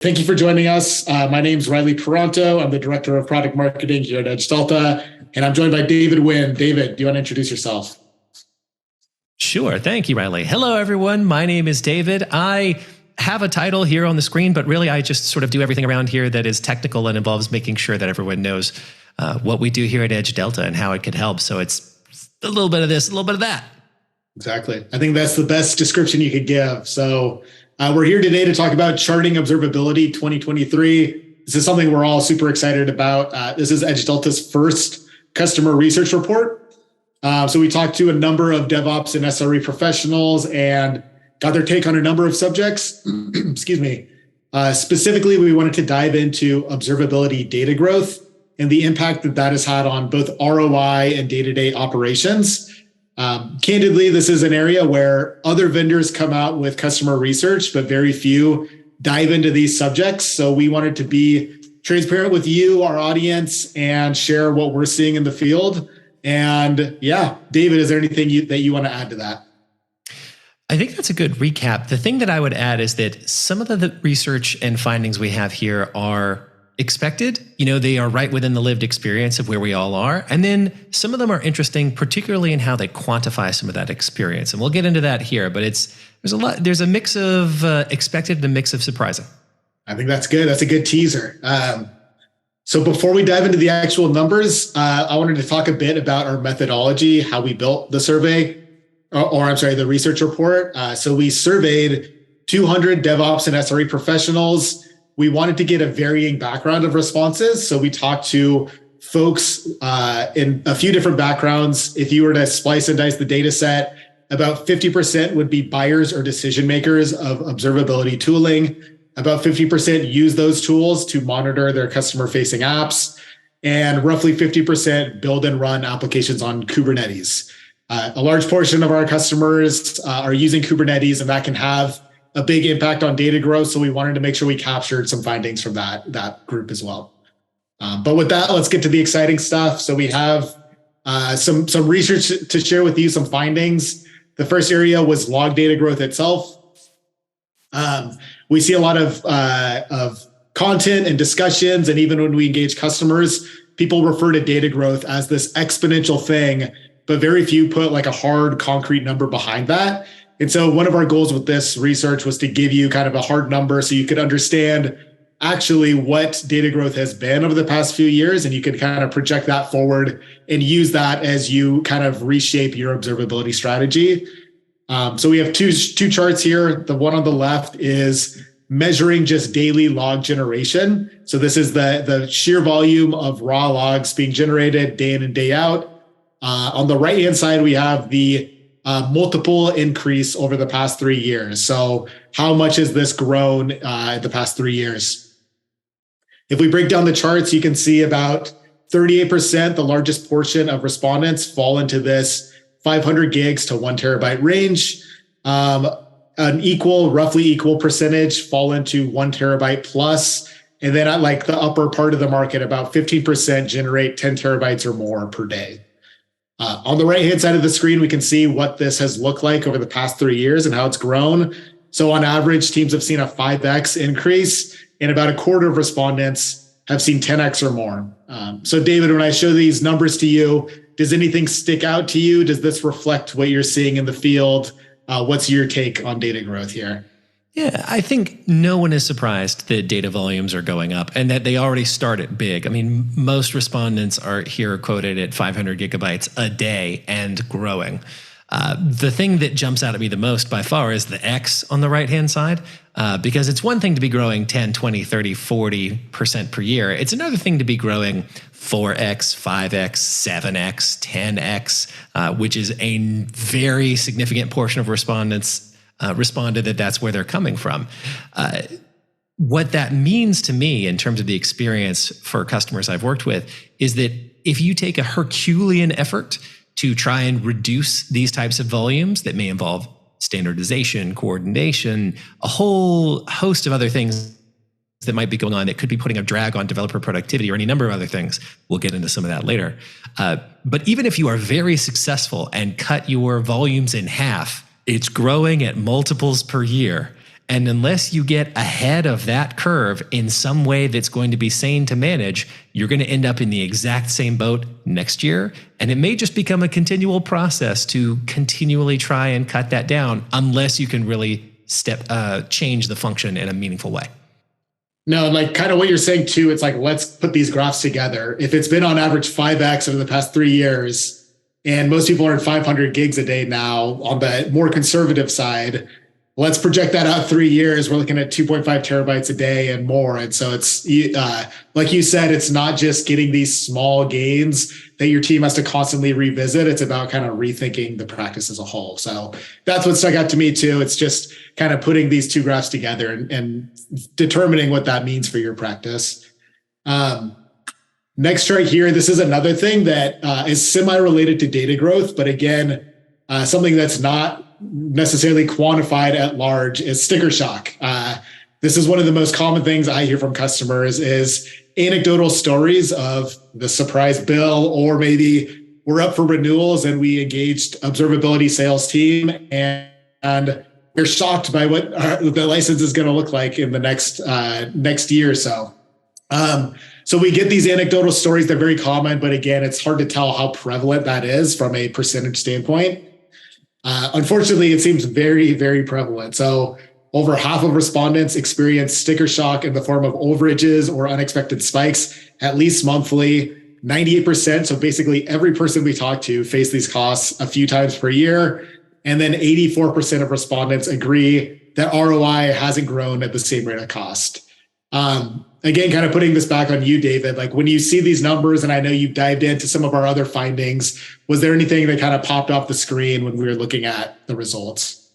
Thank you for joining us. My name is Riley Peronto. I'm the Director of Product Marketing here at Edge Delta, and I'm joined by David Wynn. David, do you want to introduce yourself? Sure. Thank you, Riley. Hello, everyone. My name is David. I have a title here on the screen, but really I just sort of do everything around here that is technical and involves making sure that everyone knows what we do here at Edge Delta and how it could help. So it's a little bit of this, a little bit of that. Exactly. I think that's the best description you could give. So we're here today to talk about Charting Observability 2023. This is something we're all super excited about. This is Edge Delta's first customer research report. So we talked to a number of DevOps and SRE professionals and got their take on a number of subjects. Excuse me. Specifically, we wanted to dive into observability data growth and the impact that that has had on both ROI and day-to-day operations. Candidly, this is an area where other vendors come out with customer research, but very few dive into these subjects. So we wanted to be transparent with you, our audience, and share what we're seeing in the field. And yeah, David, is there anything that you want to add to that? I think that's a good recap. The thing that I would add is that some of the research and findings we have here are expected. They are right within the lived experience of where we all are. And then some of them are interesting, particularly in how they quantify some of that experience. And we'll get into that here, but there's a mix of expected and a mix of surprising. I think that's good. That's a good teaser. So before we dive into the actual numbers, I wanted to talk a bit about our methodology, how we built the survey, the research report. So we surveyed 200 DevOps and SRE professionals. We wanted to get a varying background of responses. So we talked to folks in a few different backgrounds. If you were to slice and dice the data set, about 50% would be buyers or decision makers of observability tooling. About 50% use those tools to monitor their customer-facing apps. And roughly 50% build and run applications on Kubernetes. A large portion of our customers are using Kubernetes, and that can have a big impact on data growth. So we wanted to make sure we captured some findings from that group as well. But with that, let's get to the exciting stuff. So we have some research to share with you, some findings. The first area was log data growth itself. We see a lot of content and discussions, and even when we engage customers, people refer to data growth as this exponential thing, but very few put like a hard concrete number behind that. And so one of our goals with this research was to give you kind of a hard number so you could understand actually what data growth has been over the past few years, and you could kind of project that forward and use that as you kind of reshape your observability strategy. So we have two charts here. The one on the left is measuring just daily log generation. So this is the sheer volume of raw logs being generated day in and day out. On the right-hand side, we have the multiple increase over the past 3 years. So how much has this grown in the past 3 years? If we break down the charts, you can see about 38%, the largest portion of respondents, fall into this 500 gigs to 1 terabyte range. Roughly equal percentage fall into 1 terabyte plus. And then at like the upper part of the market, about 15% generate 10 terabytes or more per day. On the right-hand side of the screen, we can see what this has looked like over the past 3 years and how it's grown. So on average, teams have seen a 5x increase, and about a quarter of respondents have seen 10x or more. So David, when I show these numbers to you, does anything stick out to you? Does this reflect what you're seeing in the field? What's your take on data growth here? Yeah, I think no one is surprised that data volumes are going up and that they already started big. I mean, most respondents are here quoted at 500 gigabytes a day and growing. The thing that jumps out at me the most by far is the X on the right-hand side, because it's one thing to be growing 10, 20, 30, 40% per year. It's another thing to be growing 4x, 5x, 7x, 10x, which is a very significant portion of respondents responded that that's where they're coming from. What that means to me in terms of the experience for customers I've worked with is that if you take a Herculean effort to try and reduce these types of volumes that may involve standardization, coordination, a whole host of other things that might be going on that could be putting a drag on developer productivity or any number of other things. We'll get into some of that later. But even if you are very successful and cut your volumes in half, it's growing at multiples per year. And unless you get ahead of that curve in some way that's going to be sane to manage, you're going to end up in the exact same boat next year. And it may just become a continual process to continually try and cut that down unless you can really change the function in a meaningful way. No, like kind of what you're saying too, it's like, let's put these graphs together. If it's been on average 5x over the past 3 years, and most people are at 500 gigs a day now on the more conservative side, let's project that out 3 years. We're looking at 2.5 terabytes a day and more. And so it's like you said, it's not just getting these small gains that your team has to constantly revisit. It's about kind of rethinking the practice as a whole. So that's what stuck out to me too. It's just kind of putting these two graphs together and determining what that means for your practice. Next chart here, this is another thing that is semi-related to data growth, but again, something that's not necessarily quantified at large is sticker shock. This is one of the most common things I hear from customers is anecdotal stories of the surprise bill, or maybe we're up for renewals and we engaged observability sales team and they're shocked by what the license is going to look like in the next year or so. So we get these anecdotal stories. They're very common, but again, it's hard to tell how prevalent that is from a percentage standpoint. Unfortunately, it seems very, very prevalent. So over half of respondents experience sticker shock in the form of overages or unexpected spikes, at least monthly. 98%, so basically every person we talk to face these costs a few times per year. And then 84% of respondents agree that ROI hasn't grown at the same rate of cost. Again, kind of putting this back on you, David, like when you see these numbers, and I know you dived into some of our other findings, was there anything that kind of popped off the screen when we were looking at the results?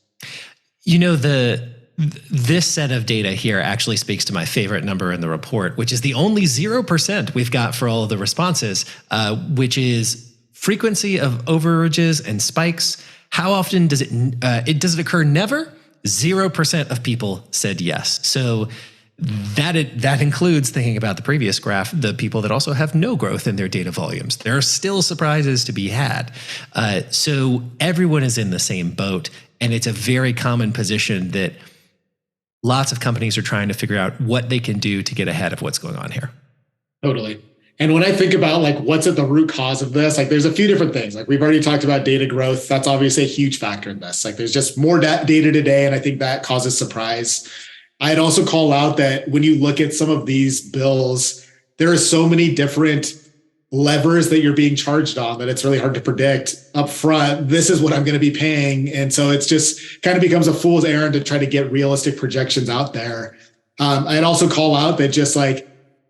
You know, this set of data here actually speaks to my favorite number in the report, which is the only 0% we've got for all of the responses, which is frequency of overages and spikes. How often does it occur? Never. 0% of people said yes. So that includes, thinking about the previous graph, the people that also have no growth in their data volumes. There are still surprises to be had. So everyone is in the same boat, and it's a very common position that lots of companies are trying to figure out what they can do to get ahead of what's going on here. Totally. And when I think about like what's at the root cause of this, like there's a few different things. Like we've already talked about data growth. That's obviously a huge factor in this. Like there's just more data today, and I think that causes surprise. I'd also call out that when you look at some of these bills, there are so many different levers that you're being charged on that it's really hard to predict up front. This is what I'm going to be paying. And so it's just kind of becomes a fool's errand to try to get realistic projections out there. I'd also call out that just like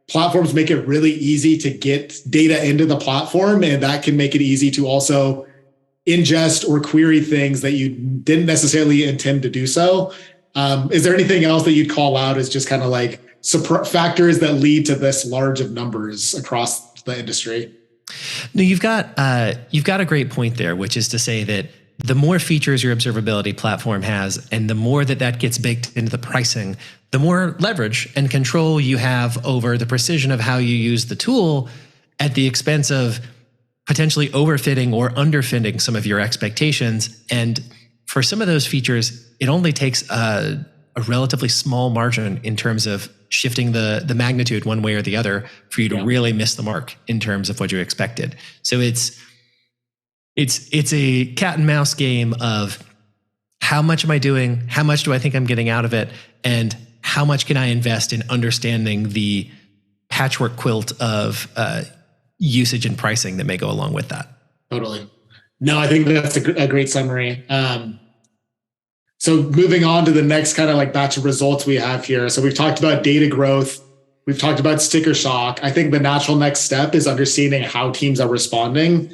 platforms make it really easy to get data into the platform, and that can make it easy to also ingest or query things that you didn't necessarily intend to do so. Is there anything else that you'd call out as just kind of like factors that lead to this large of numbers across the industry? No, you've got a great point there, which is to say that the more features your observability platform has, and the more that gets baked into the pricing, the more leverage and control you have over the precision of how you use the tool, at the expense of potentially overfitting or underfitting some of your expectations. And for some of those features, it only takes a relatively small margin in terms of shifting the magnitude one way or the other for you to really miss the mark in terms of what you expected. So it's a cat and mouse game of how much am I doing? How much do I think I'm getting out of it? And how much can I invest in understanding the patchwork quilt of usage and pricing that may go along with that? Totally. No, I think that's a great summary. So moving on to the next kind of like batch of results we have here. So we've talked about data growth. We've talked about sticker shock. I think the natural next step is understanding how teams are responding.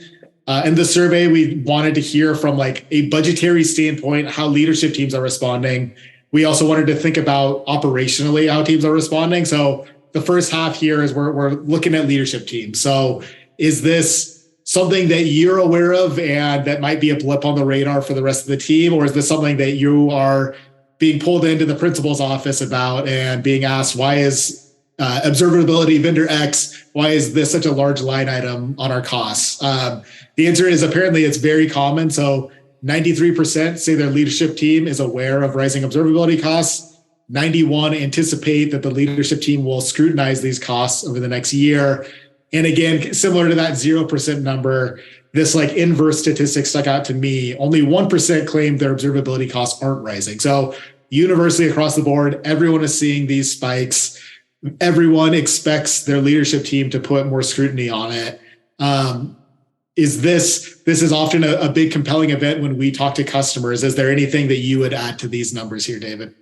In the survey, we wanted to hear from like a budgetary standpoint, how leadership teams are responding. We also wanted to think about operationally how teams are responding. So the first half here is we're looking at leadership teams. So is this something that you're aware of and that might be a blip on the radar for the rest of the team? Or is this something that you are being pulled into the principal's office about and being asked, why is observability vendor X, why is this such a large line item on our costs? The answer is apparently it's very common. So 93% say their leadership team is aware of rising observability costs. 91 anticipate that the leadership team will scrutinize these costs over the next year. And again, similar to that 0% number, this like inverse statistic stuck out to me. Only 1% claim their observability costs aren't rising. So universally across the board, everyone is seeing these spikes. Everyone expects their leadership team to put more scrutiny on it. This is often a big compelling event when we talk to customers. Is there anything that you would add to these numbers here, David?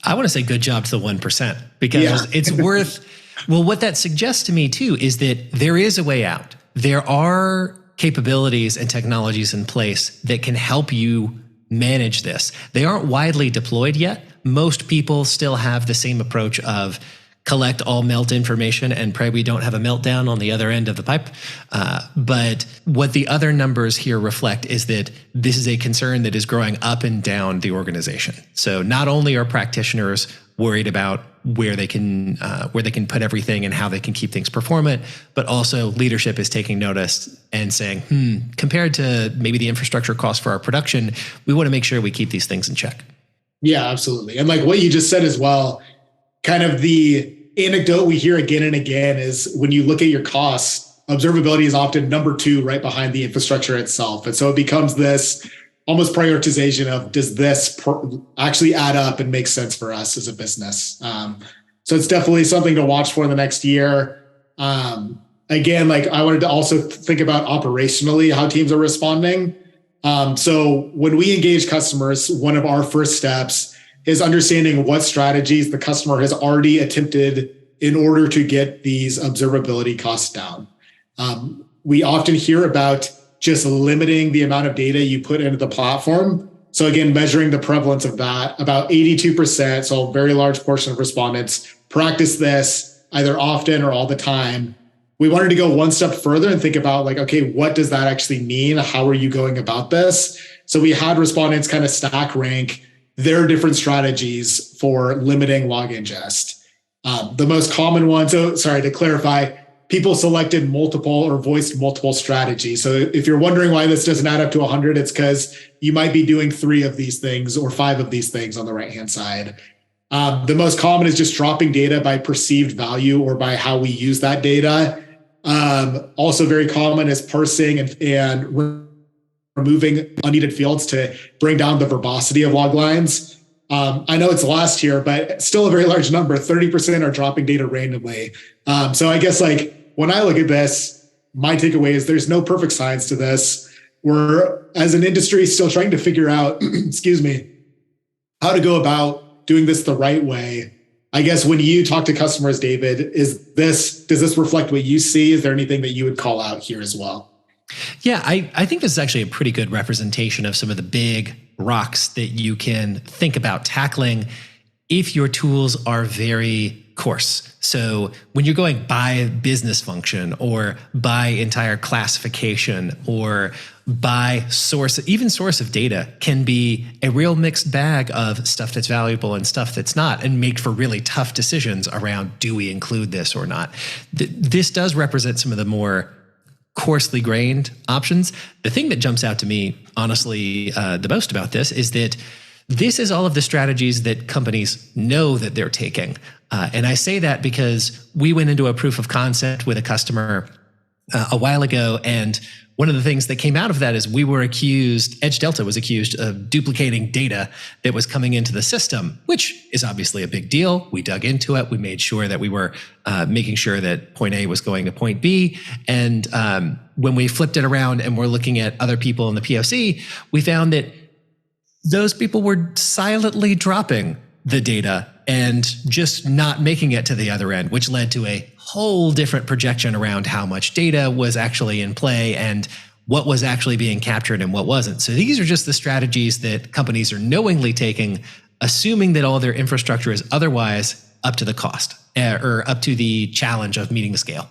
I want to say good job to the 1% because it's worth, well, what that suggests to me too is that there is a way out. There are capabilities and technologies in place that can help you manage this. They aren't widely deployed yet. Most people still have the same approach of collect all melt information and pray we don't have a meltdown on the other end of the pipe. But what the other numbers here reflect is that this is a concern that is growing up and down the organization. So not only are practitioners worried about where they can put everything and how they can keep things performant, but also leadership is taking notice and saying, compared to maybe the infrastructure cost for our production, we want to make sure we keep these things in check. Yeah, absolutely. And like what you just said as well, kind of the anecdote we hear again and again is when you look at your costs, observability is often number 2 right behind the infrastructure itself. And so it becomes this almost prioritization of, does this actually add up and make sense for us as a business? So it's definitely something to watch for the next year. Again, like I wanted to also think about operationally how teams are responding. So when we engage customers, one of our first steps is understanding what strategies the customer has already attempted in order to get these observability costs down. We often hear about just limiting the amount of data you put into the platform. So again, measuring the prevalence of that, about 82%, so a very large portion of respondents practice this either often or all the time. We wanted to go one step further and think about like, okay, what does that actually mean? How are you going about this? So we had respondents kind of stack rank their different strategies for limiting log ingest. The most common one, so sorry to clarify, people selected multiple or voiced multiple strategies. So if you're wondering why this doesn't add up to 100, it's because you might be doing 3 of these things or 5 of these things on the right-hand side. The most common is just dropping data by perceived value or by how we use that data. Also very common is parsing and removing unneeded fields to bring down the verbosity of log lines. I know it's last here, but still a very large number. 30% are dropping data randomly. So I guess like when I look at this, my takeaway is there's no perfect science to this. We're, as an industry, still trying to figure out, how to go about doing this the right way. I guess when you talk to customers, David, does this reflect what you see? Is there anything that you would call out here as well? Yeah, I think this is actually a pretty good representation of some of the big rocks that you can think about tackling if your tools are very coarse. So when you're going by business function or by entire classification or by source, even source of data can be a real mixed bag of stuff that's valuable and stuff that's not, and make for really tough decisions around, do we include this or not? This does represent some of the more coarsely grained options. The thing that jumps out to me, honestly, the most about this is that this is all of the strategies that companies know that they're taking. And I say that because we went into a proof of concept with a customer a while ago. And one of the things that came out of that is Edge Delta was accused of duplicating data that was coming into the system, which is obviously a big deal. We dug into it. We made sure that we were making sure that point A was going to point B. And when we flipped it around and we're looking at other people in the POC, we found that those people were silently dropping the data and just not making it to the other end, which led to a whole different projection around how much data was actually in play and what was actually being captured and what wasn't. So these are just the strategies that companies are knowingly taking, assuming that all their infrastructure is otherwise up to the cost or up to the challenge of meeting the scale.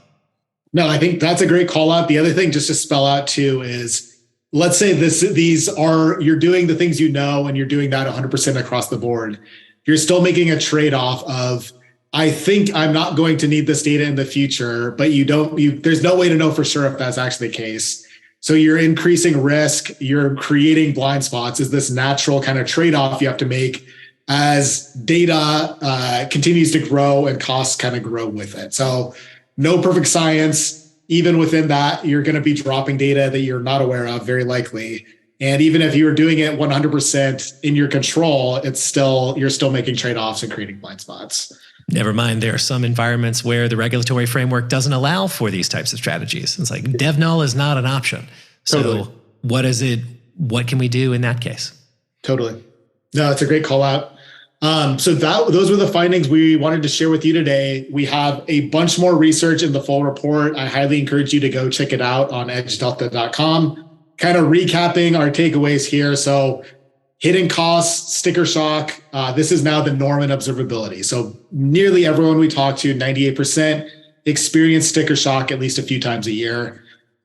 No, I think that's a great call out. The other thing just to spell out too is, let's say you're doing the things you know, and you're doing that 100% across the board. You're still making a trade-off of, I think I'm not going to need this data in the future, but there's no way to know for sure if that's actually the case. So you're increasing risk, you're creating blind spots. Is this natural kind of trade-off you have to make as data continues to grow and costs kind of grow with it. So no perfect science. Even within that, you're going to be dropping data that you're not aware of, very likely. And even if you're doing it 100% in your control, you're still making trade-offs and creating blind spots. Never mind, there are some environments where the regulatory framework doesn't allow for these types of strategies. It's like dev null is not an option. So Totally. What can we do in that case? Totally. No, it's a great call out. Those were the findings we wanted to share with you today. We have a bunch more research in the full report. I highly encourage you to go check it out on edgedelta.com. Kind of recapping our takeaways here. So hidden costs, sticker shock. This is now the norm in observability. So nearly everyone we talk to, 98%, experience sticker shock at least a few times a year.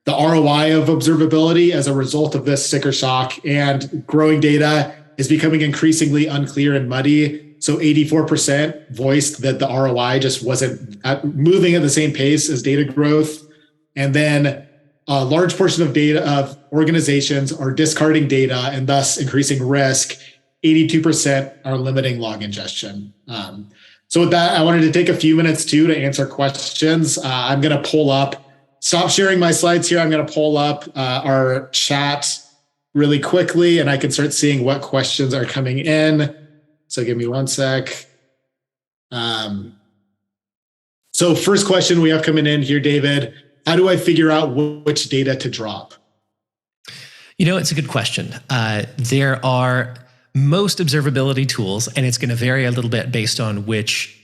The ROI of observability as a result of this sticker shock and growing data is becoming increasingly unclear and muddy. So 84% voiced that the ROI just wasn't moving at the same pace as data growth. And then a large portion of organizations are discarding data and thus increasing risk. 82% are limiting log ingestion. So with that, I wanted to take a few minutes too to answer questions. I'm going to stop sharing my slides here. I'm going to pull up our chat really quickly, and I can start seeing what questions are coming in. So give me one sec. So first question we have coming in here, David, how do I figure out which data to drop? It's a good question. There are most observability tools, and it's going to vary a little bit based on which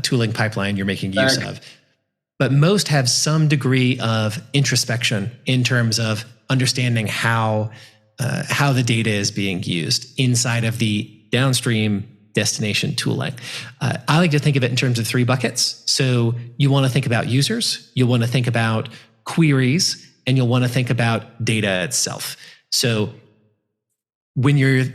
tooling pipeline you're making use of. But most have some degree of introspection in terms of understanding how the data is being used inside of the downstream destination tooling. I like to think of it in terms of 3 buckets. So you want to think about users, you'll want to think about queries, and you'll want to think about data itself. So when you're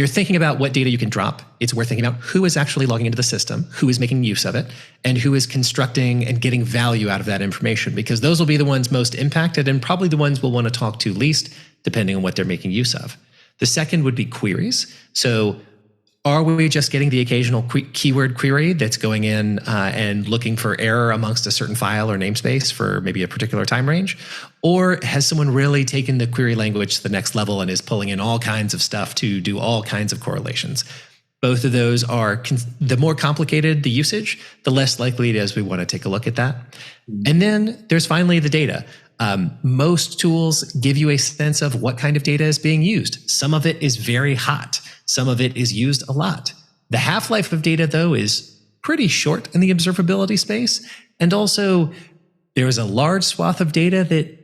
thinking about what data you can drop, it's worth thinking about who is actually logging into the system, who is making use of it, and who is constructing and getting value out of that information, because those will be the ones most impacted and probably the ones we'll want to talk to least, depending on what they're making use of. The second would be queries. So are we just getting the occasional keyword query that's going in and looking for error amongst a certain file or namespace for maybe a particular time range? Or has someone really taken the query language to the next level and is pulling in all kinds of stuff to do all kinds of correlations? Both of those are, the more complicated the usage, the less likely it is we want to take a look at that. And then there's finally the data. Most tools give you a sense of what kind of data is being used. Some of it is very hot. Some of it is used a lot. The half-life of data, though, is pretty short in the observability space. And also, there is a large swath of data that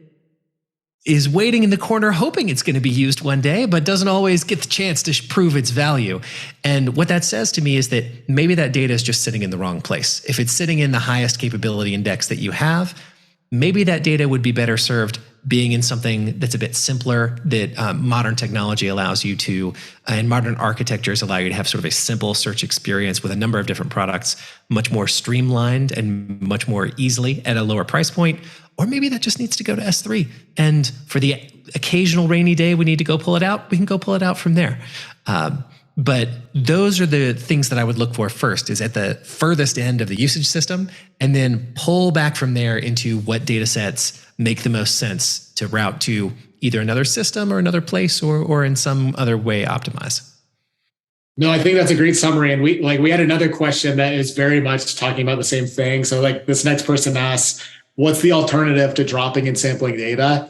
is waiting in the corner hoping it's going to be used one day, but doesn't always get the chance to prove its value. And what that says to me is that maybe that data is just sitting in the wrong place. If it's sitting in the highest capability index that you have, maybe that data would be better served being in something that's a bit simpler, that modern technology allows you to, and modern architectures allow you to have sort of a simple search experience with a number of different products, much more streamlined and much more easily at a lower price point. Or maybe that just needs to go to S3. And for the occasional rainy day we need to go pull it out, we can go pull it out from there. But those are the things that I would look for first, is at the furthest end of the usage system, and then pull back from there into what data sets make the most sense to route to either another system or another place, or in some other way optimize. No, I think that's a great summary. And we had another question that is very much talking about the same thing. So this next person asks, what's the alternative to dropping and sampling data?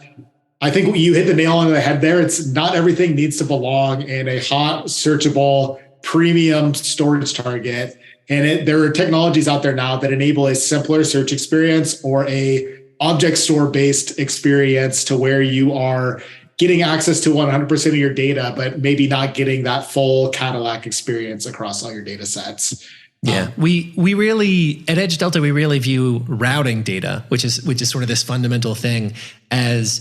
I think you hit the nail on the head there. It's not everything needs to belong in a hot, searchable, premium storage target. And there are technologies out there now that enable a simpler search experience or a object store based experience to where you are getting access to 100% of your data, but maybe not getting that full Cadillac experience across all your data sets. Yeah, we really at Edge Delta, we really view routing data, which is sort of this fundamental thing, as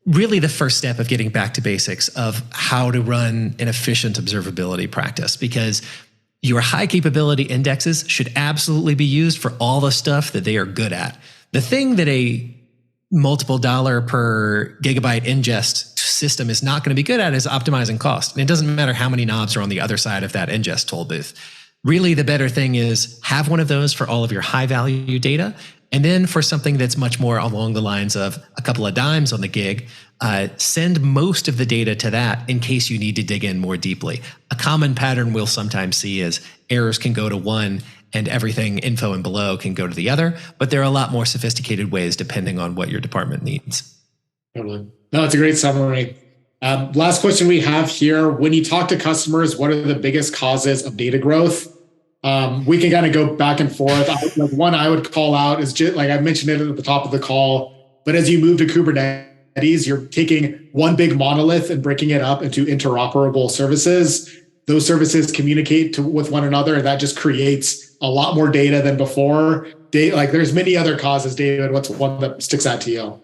really the first step of getting back to basics of how to run an efficient observability practice, because your high capability indexes should absolutely be used for all the stuff that they are good at. The thing that a multiple dollar per gigabyte ingest system is not going to be good at is optimizing cost. And it doesn't matter how many knobs are on the other side of that ingest toll booth. Really, the better thing is have one of those for all of your high value data. And then for something that's much more along the lines of a couple of dimes on the gig, send most of the data to that in case you need to dig in more deeply. A common pattern we'll sometimes see is errors can go to one and everything info and below can go to the other, but there are a lot more sophisticated ways depending on what your department needs. Totally. No, it's a great summary. Last question we have here. When you talk to customers, what are the biggest causes of data growth? We can kind of go back and forth. One I would call out is just like I mentioned it at the top of the call, but as you move to Kubernetes, you're taking one big monolith and breaking it up into interoperable services. Those services communicate with one another, and that just creates a lot more data than before. Like there's many other causes, David. What's one that sticks out to you?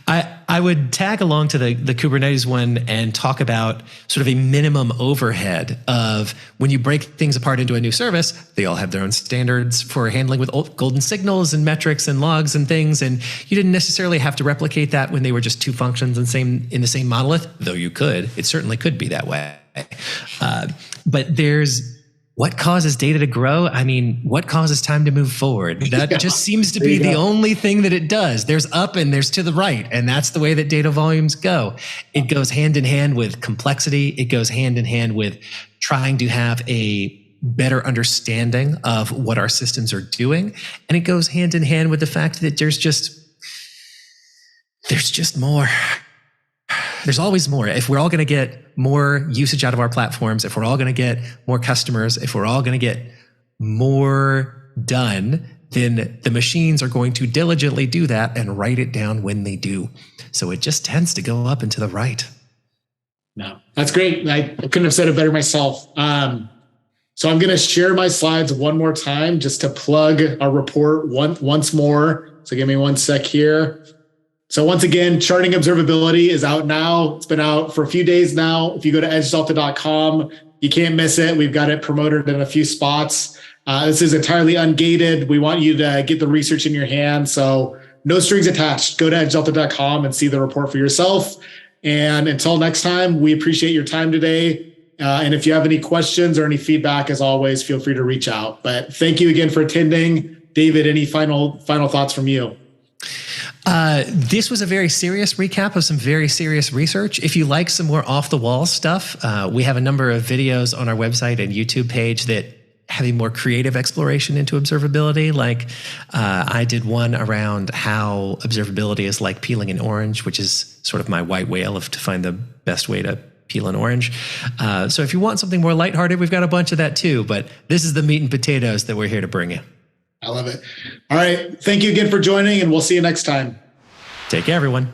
I would tag along to the Kubernetes one and talk about sort of a minimum overhead of when you break things apart into a new service, they all have their own standards for handling with golden signals and metrics and logs and things. And you didn't necessarily have to replicate that when they were just two functions in the same monolith, though you could. It certainly could be that way. But there's what causes data to grow? I mean, what causes time to move forward? That just seems to be the only thing that it does. There's up and there's to the right. And that's the way that data volumes go. It goes hand in hand with complexity. It goes hand in hand with trying to have a better understanding of what our systems are doing. And it goes hand in hand with the fact that there's just more. There's always more. If we're all going to get more usage out of our platforms, if we're all going to get more customers, if we're all going to get more done, then the machines are going to diligently do that and write it down when they do. So it just tends to go up and to the right. No, that's great. I couldn't have said it better myself. So I'm going to share my slides one more time just to plug our report once more. So give me one sec here. So once again, Charting Observability is out now. It's been out for a few days now. If you go to edgedelta.com, you can't miss it. We've got it promoted in a few spots. This is entirely ungated. We want you to get the research in your hand. So no strings attached. Go to edgedelta.com and see the report for yourself. And until next time, we appreciate your time today. And if you have any questions or any feedback, as always, feel free to reach out. But thank you again for attending. David, any final thoughts from you? This was a very serious recap of some very serious research. If you like some more off-the-wall stuff, we have a number of videos on our website and YouTube page that have a more creative exploration into observability. Like I did one around how observability is like peeling an orange, which is sort of my white whale to find the best way to peel an orange. So if you want something more lighthearted, we've got a bunch of that too. But this is the meat and potatoes that we're here to bring you. I love it. All right. Thank you again for joining, and we'll see you next time. Take care, everyone.